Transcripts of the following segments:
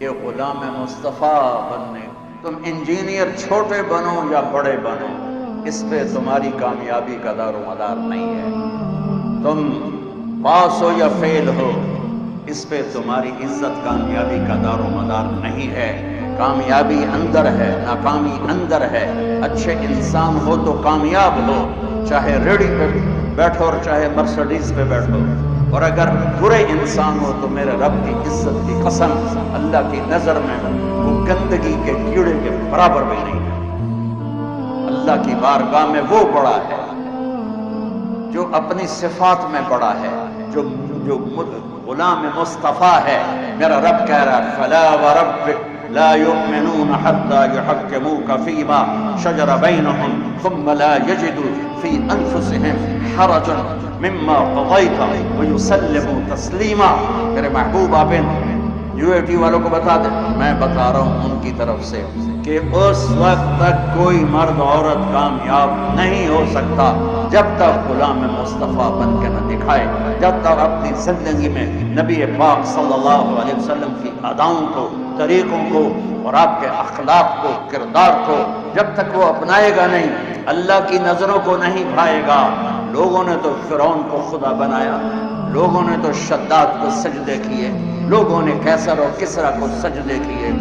یہ غلام مصطفیٰ بننے، تم انجینئر چھوٹے بنو یا بڑے بنو، اس پہ تمہاری کامیابی کا دار و مدار نہیں ہے۔ تم پاس ہو یا فیل ہو، اس پہ تمہاری عزت کامیابی کا دار و مدار نہیں ہے۔ کامیابی اندر ہے، ناکامی اندر ہے۔ اچھے انسان ہو تو کامیاب ہو، چاہے ریڑھی پہ بیٹھو اور چاہے مرسڈیز پہ بیٹھو، اور اگر برے انسان ہو تو میرے رب کی عزت کی قسم، اللہ کی نظر میں وہ گندگی کے کیڑے کے برابر بھی نہیں ہے۔ اللہ کی بارگاہ میں وہ بڑا ہے جو اپنی صفات میں بڑا ہے، جو غلام مصطفیٰ ہے۔ میرا رب کہہ رہا ہے فلا وربک لا يؤمنون حتى يحكموك فيما شجر بينهم ثم لا يجدوا في انفسهم حرجا مما قضيت ويسلموا تسلیما۔ میرے محبوب آپ یو اے ٹی والوں کو بتا دیں، میں بتا رہا ہوں ان کی طرف سے کہ اس وقت تک کوئی مرد عورت کامیاب نہیں ہو سکتا جب تک غلام مصطفیٰ بن کے نہ دکھائے، جب تک اپنی زندگی میں نبی پاک صلی اللہ علیہ وسلم کی اداؤں کو، طریقوں کو اور آپ کے اخلاق کو، کردار کو جب تک وہ اپنائے گا نہیں، اللہ کی نظروں کو نہیں بھائے گا۔ لوگوں نے تو فرعون کو خدا بنایا، لوگوں نے تو شداد کو سجدے کیے، لوگوں نے کیسر اور کسرا کو سجدے کیے،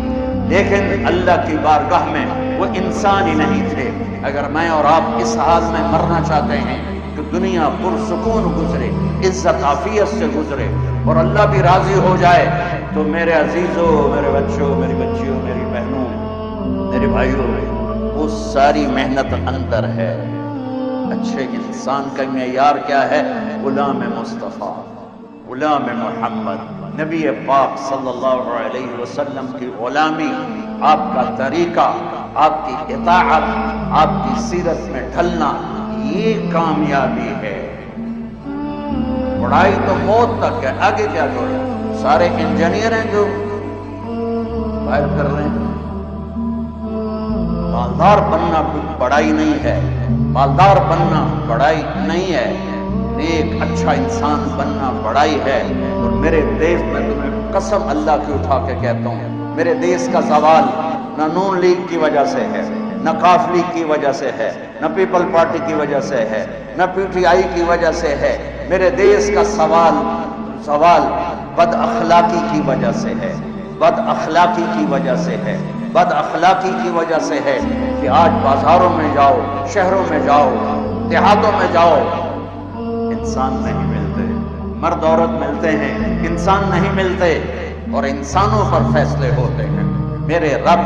لیکن اللہ کی بارگاہ میں وہ انسان ہی نہیں تھے۔ اگر میں اور آپ اس حال میں مرنا چاہتے ہیں کہ دنیا پرسکون گزرے، عزت عافیت سے گزرے اور اللہ بھی راضی ہو جائے، تو میرے عزیزوں، میرے بچوں، میری بچیوں، میری بہنوں، میرے بھائیوں، وہ ساری محنت اندر ہے۔ اچھے انسان کا معیار کیا ہے؟ غلام مصطفیٰ، غلام محمد، نبی پاک صلی اللہ علیہ وسلم کی غلامی، آپ کا طریقہ، آپ کی اطاعت، آپ کی سیرت میں ڈھلنا، یہ کامیابی ہے۔ پڑھائی تو موت تک ہے، آگے کیا کریں؟ سارے انجینئر ہیں جو باہر کر رہے ہیں۔ مالدار بننا بڑائی نہیں ہے، مالدار بننا بڑائی نہیں ہے، نیک اچھا انسان بننا بڑائی ہے۔ اور میرے دیش میں تمہیں قسم اللہ کی اٹھا کے کہتا ہوں، میرے دیش کا زوال نہ نون لیگ کی وجہ سے ہے، نہ قاف لیگ کی وجہ سے ہے، نہ پیپل پارٹی کی وجہ سے ہے، نہ پی ٹی آئی کی وجہ سے ہے۔ میرے دیش کا زوال بد اخلاقی کی وجہ سے ہے، بد اخلاقی کی وجہ سے ہے، بد اخلاقی کی وجہ سے ہے کہ آج بازاروں میں جاؤ، شہروں میں جاؤ، دیہاتوں میں جاؤ، انسان نہیں ملتے، مرد عورت ملتے ہیں، انسان نہیں ملتے، اور انسانوں پر فیصلے ہوتے ہیں۔ میرے رب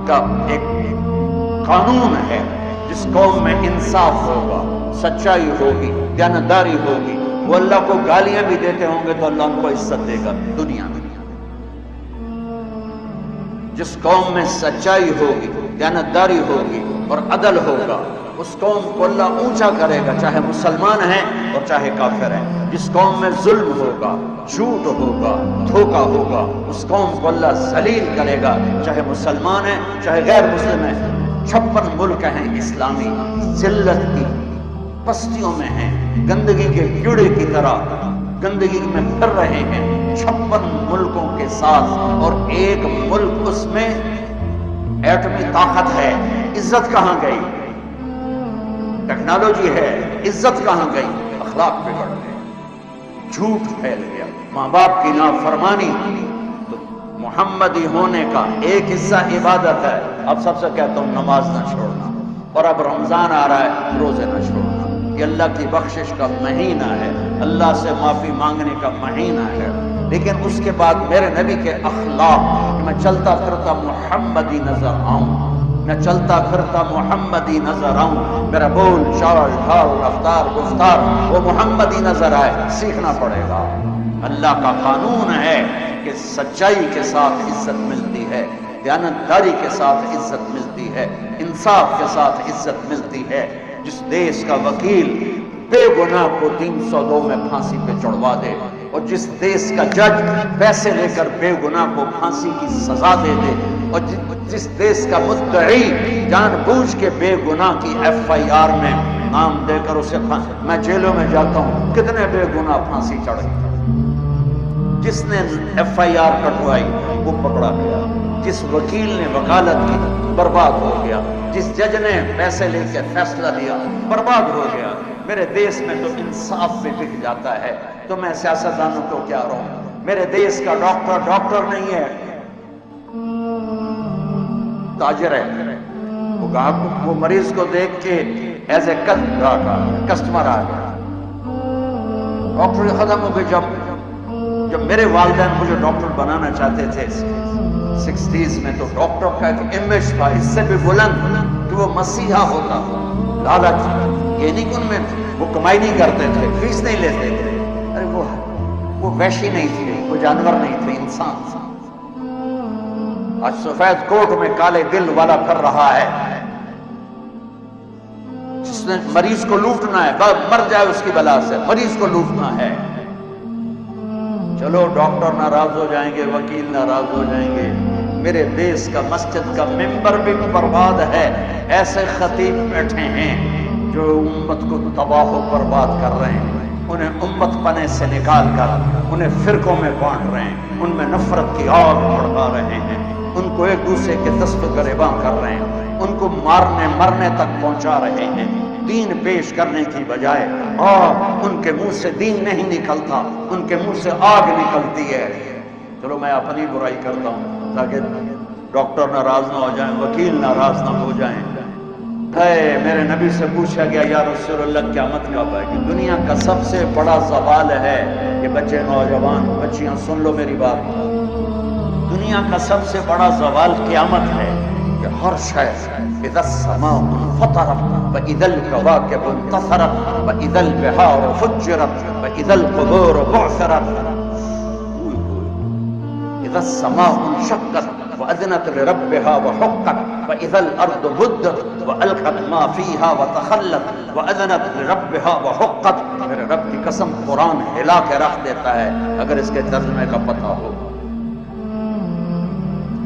کا ایک قانون ہے، جس قوم میں انصاف ہوگا، سچائی ہوگی، دیانتداری ہوگی، وہ اللہ کو گالیاں بھی دیتے ہوں گے تو اللہ ان کو عزت دے گا دنیا میں۔ جس قوم میں سچائی ہوگی، دیانتداری ہوگی اور عدل ہوگا، اس قوم کو اللہ اونچا کرے گا، چاہے مسلمان ہیں اور چاہے کافر ہیں۔ جس قوم میں ظلم ہوگا، جھوٹ ہوگا، دھوکہ ہوگا، اس قوم کو اللہ ذلیل کرے گا، چاہے مسلمان ہیں چاہے غیر مسلم ہیں۔ 56 ملک ہیں اسلامی، ذلت کی پستیوں میں ہیں، گندگی کے کیڑے کی طرح گندگی میں پھر رہے ہیں 56 ملکوں کے ساتھ، اور ایک ملک اس میں ایٹمی طاقت ہے، عزت کہاں گئی؟ ٹیکنالوجی ہے، عزت کہاں گئی؟ اخلاق بگڑ گئے، جھوٹ پھیل گیا، ماں باپ کی نافرمانی۔ تو محمدی ہونے کا ایک حصہ عبادت ہے۔ اب سب سے کہتا ہوں نماز نہ چھوڑنا، اور اب رمضان آ رہا ہے، روزے نہ چھوڑنا۔ یہ اللہ کی بخشش کا مہینہ ہے، اللہ سے معافی مانگنے کا مہینہ ہے، لیکن اس کے بعد میرے نبی کے اخلاق کہ میں چلتا پھرتا محمدی نظر آؤں، میں چلتا پھرتا محمدی نظر آؤں، میرا بول چال ڈھال رفتار گفتار وہ محمدی نظر آئے، سیکھنا پڑے گا۔ اللہ کا قانون ہے کہ سچائی کے ساتھ عزت ملتی ہے، دیانتداری کے ساتھ عزت ملتی ہے، انصاف کے ساتھ عزت ملتی ہے۔ جس دیش کا وکیل بے گناہ کو 302 میں پھانسی پہ چڑھوا دے، اور جس دیش کا جج پیسے لے کر بے گناہ کو پھانسی کی سزا دے دے، اور جس دیش کا مدعی جان بوجھ کے بے گناہ کی FIR میں نام دے کر اسے میں جیلوں میں جاتا ہوں، کتنے بے گناہ پھانسی چڑھے۔ جس نے FIR کٹوائی وہ پکڑا گیا، جس وکیل نے وکالت کی برباد ہو گیا، جس جج نے پیسے لے کے فیصلہ دیا برباد ہو گیا۔ میرے دیس میں تو انصاف بھی بک جاتا ہے، تو میں سیاستدانوں کو کیا رہوں؟ میرے دیس کا ڈاکٹر نہیں ہے، تاجر ہے۔ وہ مریض کو دیکھ کے ایز اے کسٹمر آ گیا، ڈاکٹر ختم ہو گئے۔ جب میرے والدین مجھے ڈاکٹر بنانا چاہتے تھے 60s میں، تو ڈاکٹر کا ایک امیج تھا اس سے بھی بلند کہ وہ مسیحا ہوتا، لالچ یہ نہیں کہ ان میں وہ کمائی نہیں کرتے تھے، فیس نہیں لیتے تھے، ارے وہ وحشی نہیں تھے، وہ جانور نہیں تھے، انسان تھا۔ آج سفید کوٹ میں کالے دل والا کر رہا ہے، جس نے مریض کو لوٹنا ہے، مر جائے اس کی بلا سے، مریض کو لوٹنا ہے۔ چلو ڈاکٹر ناراض ہو جائیں گے، وکیل ناراض ہو جائیں گے، میرے دیس کا مسجد کا ممبر بھی برباد ہے۔ ایسے خطیب بیٹھے ہیں جو امت کو تباہ و برباد کر رہے ہیں، انہیں امت پنے سے نکال کر انہیں فرقوں میں بانٹ رہے ہیں، ان میں نفرت کی آگ بڑھا رہے ہیں، ان کو ایک دوسرے کے دست گریباں کر رہے ہیں، ان کو مرنے تک پہنچا رہے ہیں۔ دین پیش کرنے کی بجائے ان کے منہ سے دین نہیں نکلتا، ان کے منہ سے آگ نکلتی ہے۔ چلو میں اپنی برائی کرتا ہوں تاکہ ڈاکٹر ناراض نہ ہو جائیں، وکیل ناراض نہ ہو جائیں۔ میرے نبی سے پوچھا گیا یا رسول اللہ قیامت کب آئے گی؟ دنیا کا سب سے بڑا زوال ہے کہ بچے نوجوان بچیاں سن لو میری بات، دنیا کا سب سے بڑا زوال قیامت ہے کہ ہر شے اذا السماء انفطرت واذا الكواكب انتثرت واذا البحار فجرت واذا القبور بعثرت اذا السماء انشقت واذنت لربها وحقت واذا الارض مدت والقت ما فيها وتخلت واذنت لربها وحقت۔ میرے رب کی قسم قرآن ہلا کے رکھ دیتا ہے اگر اس کے ترجمے کا پتہ ہو۔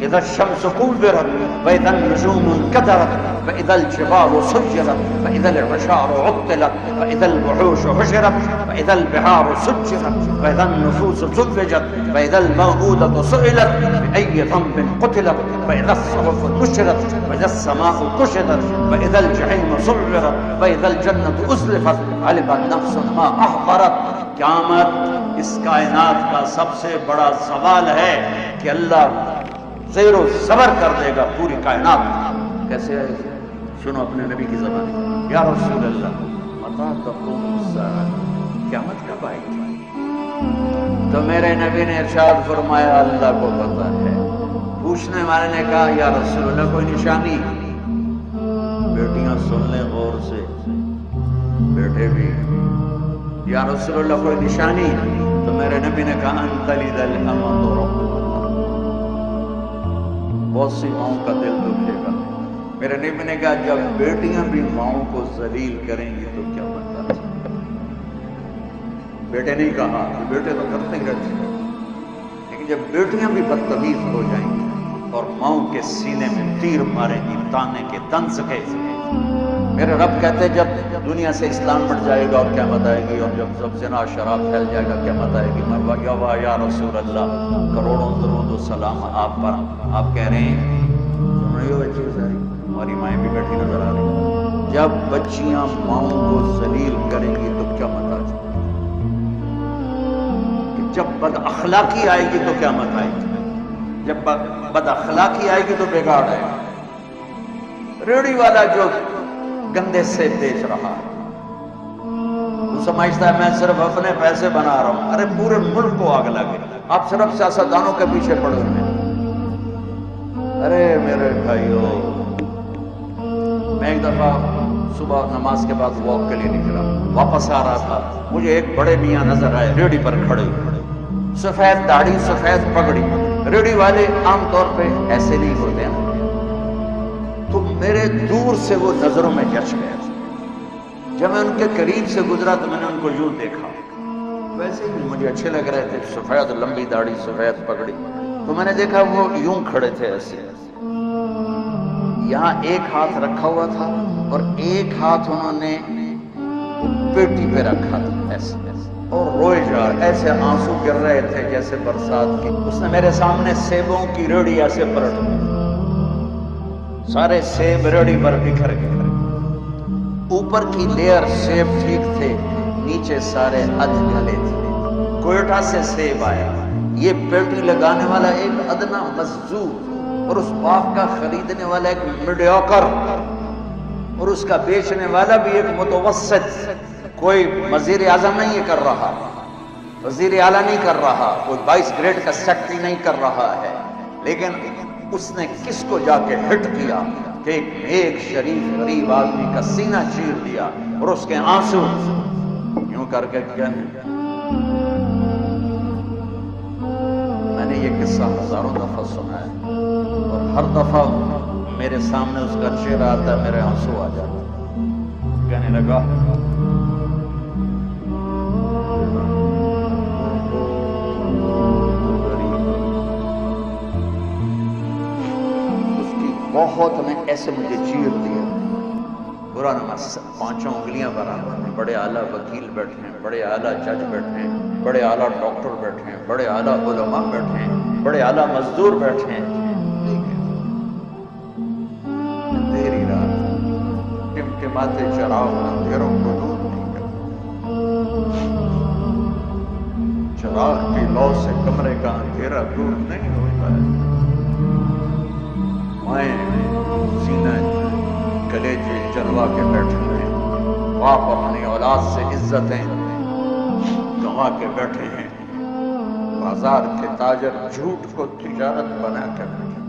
اذا الشمس كورت واذا النجوم انكدرت واذا الجبال سجرت واذا العشار عطلت واذا الوحوش حشرت واذا البحار سجرت واذا النفوس زوجت واذا الموءودة سئلت بأي ذنب قتلت واذا الصحف نشرت واذا السماء كشطت واذا الجحيم سعرت واذا الجنة أزلفت علمت نفس ما أحضرت۔ قیامت اس کائنات کا سب سے بڑا سوال ہے کہ اللہ زیر و زبر کر دے گا پوری کائنات۔ کیسے ہے؟ سنو اپنے نبی کی زبان، یا رسول اللہ متی تقوم الساعۃ، قیامت کب آئے گی؟ تو میرے نبی نے ارشاد فرمایا اللہ کو پتہ ہے۔ پوچھنے والے نے کہا یا رسول اللہ کوئی نشانی؟ بیٹیاں سن لیں غور سے، بیٹے بھی، یا رسول اللہ کوئی نشانی؟ تو میرے نبی نے کہا ان تلد الامۃ ربها، بہت سی ماؤں کا دل دکھے گا۔ میرے نبی نے کہا جب بیٹیاں بھی ماؤں کو ذلیل کریں گی تو کیا بنتا ہے؟ بیٹے نہیں کہا، بیٹے تو کرتے ہی رہتے ہیں، لیکن جب بیٹیاں بھی بدتمیز ہو جائیں گی اور ماؤں کے سینے میں تیر ماریں گی تانے کے طنز کے، میرے رب کہتے جب دنیا سے اسلام بڑھ جائے گا اور قیامت آئے گی، اور جب سب زنا شراب پھیل جائے گا قیامت آئے گی، مروا یا رسول اللہ کروڑوں درود و سلام آپ پر۔ آپ کہہ رہے ہیں سن رہی ہو بچی ساری، ہماری مائیں بھی بیٹھی نظر آ رہی ہیں، جب بچیاں ماؤں کو ذلیل کریں گی تو قیامت آ جائے گی، جب بد اخلاقی آئے گی تو قیامت آئے گی، جب بد اخلاقی آئے گی تو بگاڑ آئے گا۔ ریڑھی والا جو گندے سے بیچ رہا ہے وہ سمجھتا ہے میں صرف اپنے پیسے بنا رہا ہوں، ارے پورے ملک کو آگ لگے، آپ صرف سیاستدانوں کے پیچھے پڑے ہوئے ہیں۔ ارے میرے بھائیو، میں ایک دفعہ صبح نماز کے بعد واک کے لیے نکلا، واپس آ رہا تھا، مجھے ایک بڑے میاں نظر آئے ریڑھی پر کھڑے ہوئے، سفید داڑھی سفید پگڑی۔ ریڑھی والے عام طور پہ ایسے نہیں ہوتے ہیں، تو میرے دور سے وہ نظروں میں جچ گیا۔ جب میں ان کے قریب سے گزرا تو میں نے ان کو یوں دیکھا، ویسے ہی مجھے اچھے لگ رہے تھے، سفید لمبی داڑھی سفید پگڑی، تو میں نے دیکھا وہ یوں کھڑے تھے ایسے، یہاں ایک ہاتھ رکھا ہوا تھا اور ایک ہاتھ انہوں نے پیٹی پہ رکھا تھا ایسے، اور روئے جا، ایسے آنسو گر رہے تھے جیسے برسات کی۔ اس نے میرے سامنے سیبوں کی ریڑھی ایسے پلٹ دی، سارے سیب ریڑھی پر بکھر گئے، اوپر کی لیئر سیب ٹھیک تھے، نیچے سارے ادھ گلے تھے۔ کوئٹہ سے سیب آیا، یہ پیٹی لگانے والا ایک ادنا مزدور، اور اس باغ کا خریدنے والا ایک میڈیوکر، اور اس کا بیچنے والا بھی ایک متوسط۔ کوئی وزیر اعظم نہیں کر رہا، وزیر اعلیٰ نہیں کر رہا، کوئی 22 گریڈ کا سیکٹری نہیں کر رہا ہے، لیکن اس نے کس کو جا کے ہٹ کیا کہ ایک شریف غریب آدمی کا سینہ چیر دیا، اور اس کے آنسو یوں کر کے کہنے۔ میں نے یہ قصہ ہزاروں دفعہ سنا ہے، اور ہر دفعہ میرے سامنے اس کا چہرہ آتا ہے، میرے آنسو آ جاتا ہے۔ کہنے لگا بہت نے ایسے مجھے چیر دیا، برا نماز، 5 انگلیاں برابر ہیں، بڑے اعلیٰ وکیل بیٹھے ہیں، بڑے اعلیٰ جج بیٹھے ہیں، بڑے اعلیٰ ڈاکٹر بیٹھے ہیں، بڑے اعلیٰ علماء بیٹھے ہیں، بڑے اعلیٰ مزدور بیٹھے ہیں، لیکن اندھیری رات، ٹمٹماتے چراغ اندھیروں کو دور نہیں کرتے، چراغ کی لو سے کمرے کا اندھیرا دور نہیں ہوتا ہے۔ مائیں سینہ کلیجے جلوا کے بیٹھے ہیں، باپ اپنی اولاد سے عزتیں گنوا کے بیٹھے ہیں، بازار کے تاجر جھوٹ کو تجارت بنا کے بیٹھے،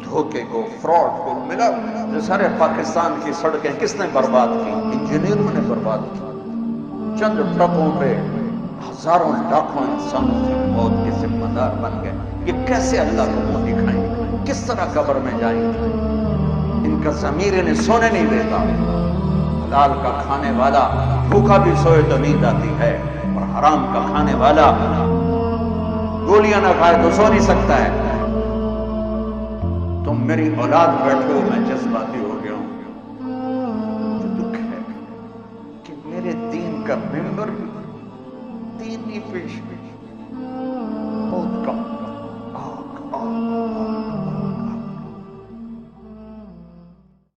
دھوکے کو، فراڈ کو ملا۔ جو سارے پاکستان کی سڑکیں کس نے برباد کی؟ انجینئروں نے برباد کی۔ چند ٹرکوں پہ ہزاروں لاکھوں انسانوں کی موت کے ذمہ دار بن گئے۔ یہ کیسے اللہ کو منہ دکھائیں گے؟ کس طرح قبر میں جائیں گے؟ ان کا ضمیر انہیں سونے نہیں دیتا۔ حلال کا کھانے والا بھوکا بھی سوئے تو نیند آتی ہے، اور حرام کا کھانے والا گولیاں نہ کھائے تو سو نہیں سکتا ہے۔ تم میری اولاد بیٹھے ہو، میں جذباتی ہو گیا ہوں۔ جو دکھ ہے کہ میرے دین کا ممبر دین نہیں پیش